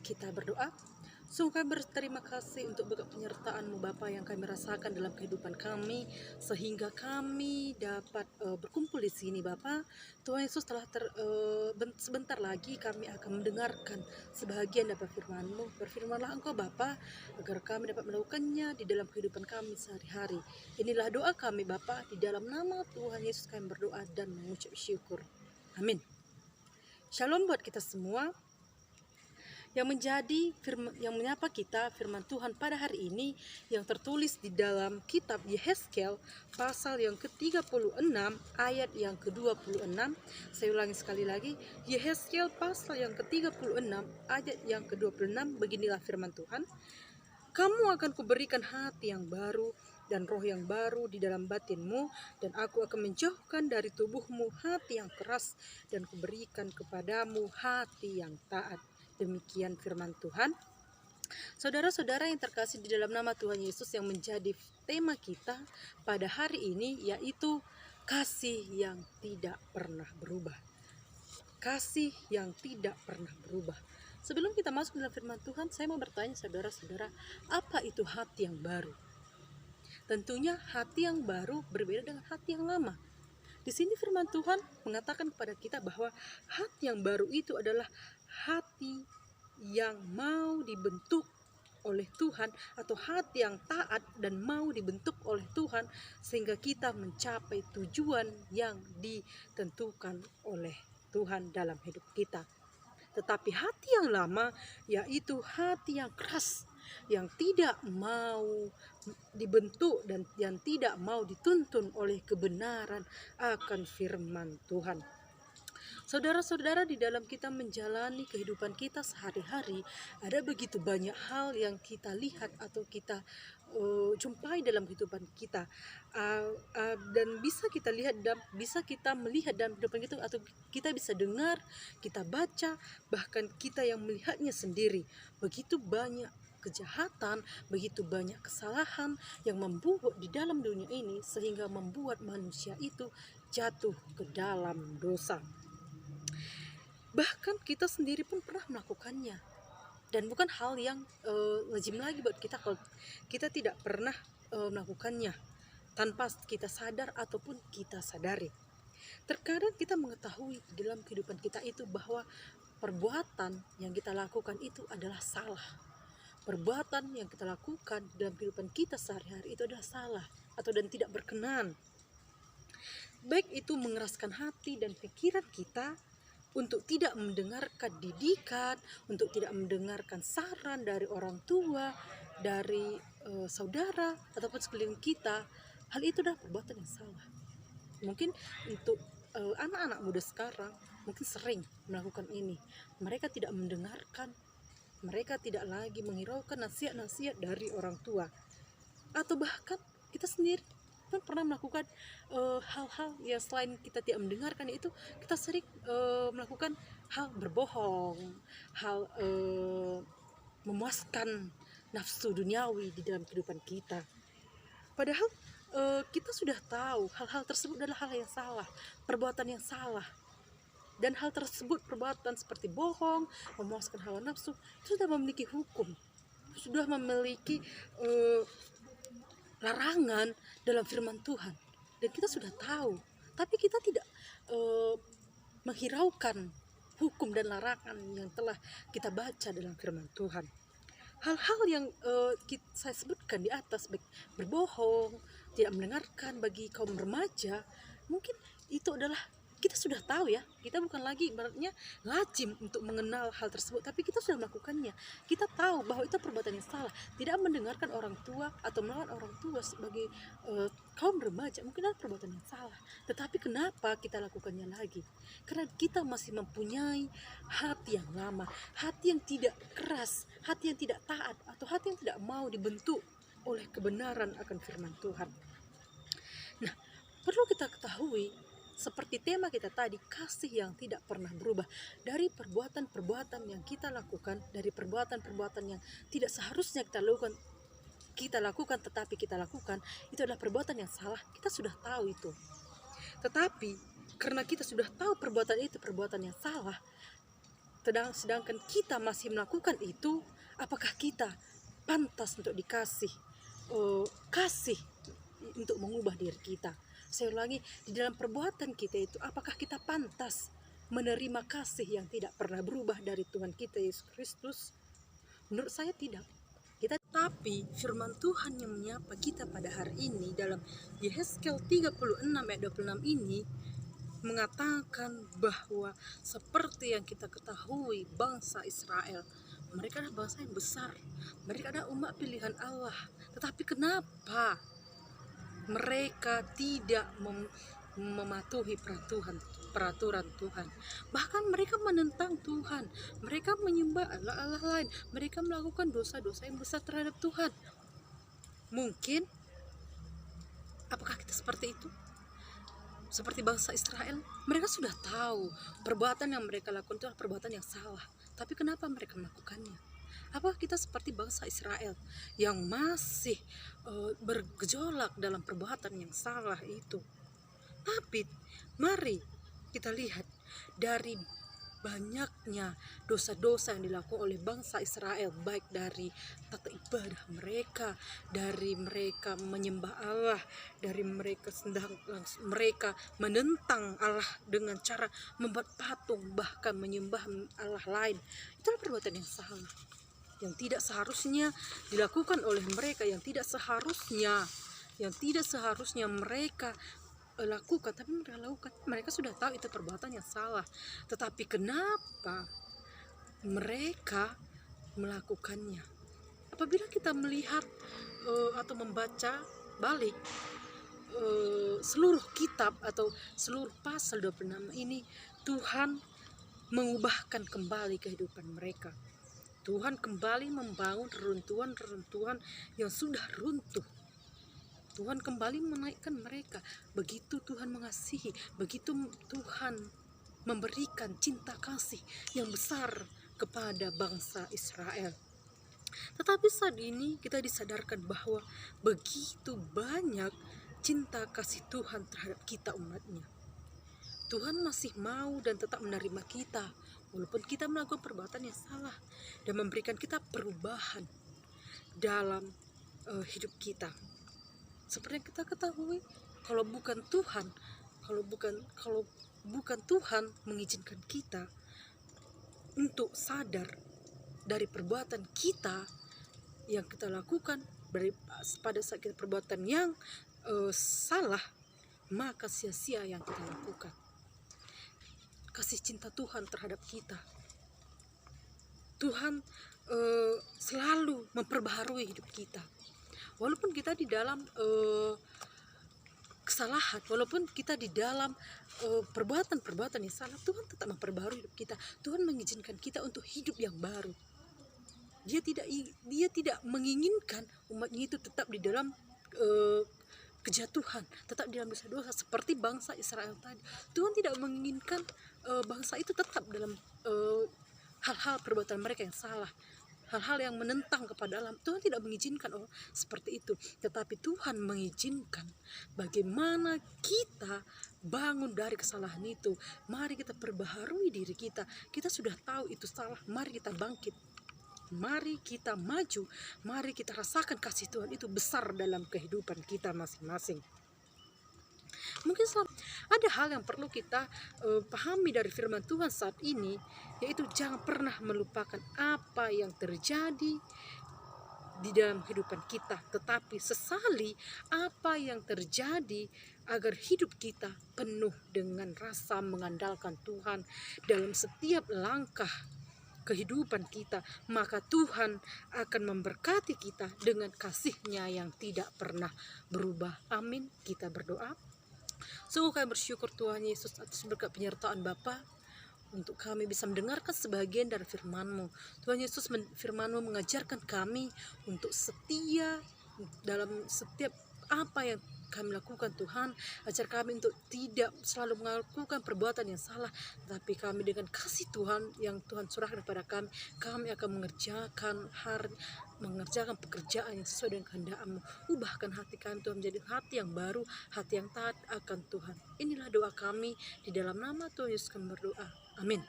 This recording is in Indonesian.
Kita berdoa. Sungguh kami berterima kasih untuk berkat penyertaan-Mu Bapa yang kami rasakan dalam kehidupan kami, sehingga kami dapat berkumpul di sini Bapa. Tuhan Yesus sebentar lagi kami akan mendengarkan sebahagian dari firman-Mu. Berfirmanlah Engkau Bapa, agar kami dapat melakukannya di dalam kehidupan kami sehari-hari. Inilah doa kami Bapa, di dalam nama Tuhan Yesus kami berdoa dan mengucap syukur. Amin. Shalom buat kita semua. Yang menyapa kita firman Tuhan pada hari ini yang tertulis di dalam kitab Yehezkiel pasal yang ke-36 ayat yang ke-26. Saya ulangi sekali lagi, Yehezkiel pasal yang ke-36 ayat yang ke-26. Beginilah firman Tuhan. Kamu akan kuberikan hati yang baru dan roh yang baru di dalam batinmu, dan aku akan menjauhkan dari tubuhmu hati yang keras dan kuberikan kepadamu hati yang taat. Demikian firman Tuhan. Saudara-saudara yang terkasih di dalam nama Tuhan Yesus, yang menjadi tema kita pada hari ini yaitu kasih yang tidak pernah berubah. Kasih yang tidak pernah berubah. Sebelum kita masuk dalam firman Tuhan, saya mau bertanya saudara-saudara, apa itu hati yang baru? Tentunya hati yang baru berbeda dengan hati yang lama. Di sini firman Tuhan mengatakan kepada kita bahwa hati yang baru itu adalah hati yang mau dibentuk oleh Tuhan, atau hati yang taat dan mau dibentuk oleh Tuhan sehingga kita mencapai tujuan yang ditentukan oleh Tuhan dalam hidup kita. Tetapi hati yang lama yaitu hati yang keras, yang tidak mau dibentuk dan yang tidak mau dituntun oleh kebenaran akan firman Tuhan. Saudara-saudara, di dalam kita menjalani kehidupan kita sehari-hari, ada begitu banyak hal yang kita lihat atau kita jumpai dalam kehidupan kita, dan bisa kita lihat dan bisa kita melihat dalam kehidupan kita, atau kita bisa dengar, kita baca, bahkan kita yang melihatnya sendiri. Begitu banyak kejahatan, begitu banyak kesalahan yang membuat di dalam dunia ini sehingga membuat manusia itu jatuh ke dalam dosa. Bahkan kita sendiri pun pernah melakukannya, dan bukan hal yang lazim lagi buat kita kalau kita tidak pernah melakukannya tanpa kita sadar ataupun kita sadari. Terkadang kita mengetahui dalam kehidupan kita itu bahwa perbuatan yang kita lakukan itu adalah salah. Perbuatan yang kita lakukan dalam kehidupan kita sehari-hari itu adalah salah atau dan tidak berkenan. Baik itu mengeraskan hati dan pikiran kita untuk tidak mendengarkan didikan, untuk tidak mendengarkan saran dari orang tua, dari saudara ataupun sekeliling kita. Hal itu adalah perbuatan yang salah. Mungkin untuk anak-anak muda sekarang mungkin sering melakukan ini. Mereka tidak mendengarkan, mereka tidak lagi menghiraukan nasihat-nasihat dari orang tua. Atau bahkan kita sendiri pun pernah melakukan hal-hal yang selain kita tidak mendengarkan, itu kita sering melakukan hal berbohong, hal memuaskan nafsu duniawi di dalam kehidupan kita. Padahal kita sudah tahu hal-hal tersebut adalah hal yang salah, perbuatan yang salah. Dan hal tersebut, perbuatan seperti bohong, memuaskan hawa nafsu, itu sudah memiliki hukum, sudah memiliki larangan dalam firman Tuhan, dan kita sudah tahu, tapi kita tidak menghiraukan hukum dan larangan yang telah kita baca dalam firman Tuhan. Hal-hal yang saya sebutkan di atas, baik berbohong, tidak mendengarkan bagi kaum remaja, mungkin itu adalah kita sudah tahu ya, kita bukan lagi ibaratnya lazim untuk mengenal hal tersebut, tapi kita sudah melakukannya. Kita tahu bahwa itu perbuatan yang salah. Tidak mendengarkan orang tua atau melawan orang tua sebagai kaum remaja mungkin adalah perbuatan yang salah. Tetapi kenapa kita lakukannya lagi? Karena kita masih mempunyai hati yang lama, hati yang tidak keras, hati yang tidak taat, atau hati yang tidak mau dibentuk oleh kebenaran akan firman Tuhan. Nah, perlu kita ketahui, seperti tema kita tadi, kasih yang tidak pernah berubah. Dari perbuatan-perbuatan yang kita lakukan, dari perbuatan-perbuatan yang tidak seharusnya kita lakukan tetapi kita lakukan, itu adalah perbuatan yang salah. Kita sudah tahu itu. Tetapi karena kita sudah tahu perbuatan itu perbuatan yang salah, sedangkan kita masih melakukan itu, apakah kita pantas untuk dikasih kasih untuk mengubah diri kita? Saya ulangi, di dalam perbuatan kita itu, apakah kita pantas menerima kasih yang tidak pernah berubah dari Tuhan kita Yesus Kristus? Menurut saya tidak. Tapi firman Tuhan yang menyapa kita pada hari ini dalam Yehezkel 36 ayat 26 ini mengatakan bahwa seperti yang kita ketahui, bangsa Israel, mereka adalah bangsa yang besar, mereka adalah umat pilihan Allah. Tetapi kenapa mereka tidak mematuhi peraturan Tuhan? Bahkan mereka menentang Tuhan, mereka menyembah Allah-Allah lain, mereka melakukan dosa-dosa yang besar terhadap Tuhan. Mungkin, apakah kita seperti itu? Seperti bangsa Israel, mereka sudah tahu perbuatan yang mereka lakukan itu adalah perbuatan yang salah. Tapi kenapa mereka melakukannya? Apakah kita seperti bangsa Israel yang masih bergejolak dalam perbuatan yang salah itu? Tapi mari kita lihat dari banyaknya dosa-dosa yang dilakukan oleh bangsa Israel, baik dari tata ibadah mereka, dari mereka menyembah Allah, dari mereka mereka menentang Allah dengan cara membuat patung, bahkan menyembah Allah lain. Itulah perbuatan yang salah, yang tidak seharusnya dilakukan oleh mereka, yang tidak seharusnya mereka lakukan, tapi mereka lakukan. Mereka sudah tahu itu perbuatan yang salah, tetapi kenapa mereka melakukannya? Apabila kita melihat atau membaca balik seluruh kitab atau seluruh pasal 26 ini, Tuhan mengubahkan kembali kehidupan mereka. Tuhan kembali membangun reruntuhan yang sudah runtuh. Tuhan kembali menaikkan mereka. Begitu Tuhan mengasihi, begitu Tuhan memberikan cinta kasih yang besar kepada bangsa Israel. Tetapi saat ini kita disadarkan bahwa begitu banyak cinta kasih Tuhan terhadap kita umatnya. Tuhan masih mau dan tetap menerima kita walaupun kita melakukan perbuatan yang salah, dan memberikan kita perubahan dalam hidup kita. Seperti yang kita ketahui, kalau bukan Tuhan mengizinkan kita untuk sadar dari perbuatan kita yang kita lakukan, pada saat kita perbuatan yang salah, maka sia-sia yang kita lakukan. Kasih cinta Tuhan terhadap kita, Tuhan selalu memperbaharui hidup kita. Walaupun kita di dalam kesalahan, walaupun kita di dalam perbuatan-perbuatan yang salah, Tuhan tetap memperbaharui hidup kita. Tuhan mengizinkan kita untuk hidup yang baru. Dia tidak menginginkan umatnya itu tetap di dalam kejatuhan, tetap di dalam dosa-dosa seperti bangsa Israel tadi. Tuhan tidak menginginkan bangsa itu tetap dalam hal-hal perbuatan mereka yang salah, hal-hal yang menentang kepada Allah. Tuhan tidak mengizinkan seperti itu, tetapi Tuhan mengizinkan bagaimana kita bangun dari kesalahan itu. Mari kita perbaharui diri kita. Kita sudah tahu itu salah, mari kita bangkit, mari kita maju, mari kita rasakan kasih Tuhan itu besar dalam kehidupan kita masing-masing. Mungkin ada hal yang perlu kita pahami dari firman Tuhan saat ini, yaitu jangan pernah melupakan apa yang terjadi di dalam kehidupan kita, tetapi sesali apa yang terjadi agar hidup kita penuh dengan rasa mengandalkan Tuhan dalam setiap langkah kehidupan kita. Maka Tuhan akan memberkati kita dengan kasih-Nya yang tidak pernah berubah. Amin. Kita berdoa. Sungguh kami bersyukur Tuhan Yesus atas berkat penyertaan Bapa, untuk kami bisa mendengarkan sebagian dari firman-Mu. Tuhan Yesus, firman-Mu mengajarkan kami untuk setia dalam setiap apa yang kami lakukan. Tuhan, ajar kami untuk tidak selalu melakukan perbuatan yang salah, tapi kami dengan kasih Tuhan yang Tuhan curahkan kepada kami akan mengerjakan pekerjaan yang sesuai dengan kehendak-Mu. Ubahkan hati kami Tuhan menjadi hati yang baru, hati yang taat akan Tuhan. Inilah doa kami, di dalam nama Tuhan Yesus kami berdoa. Amin.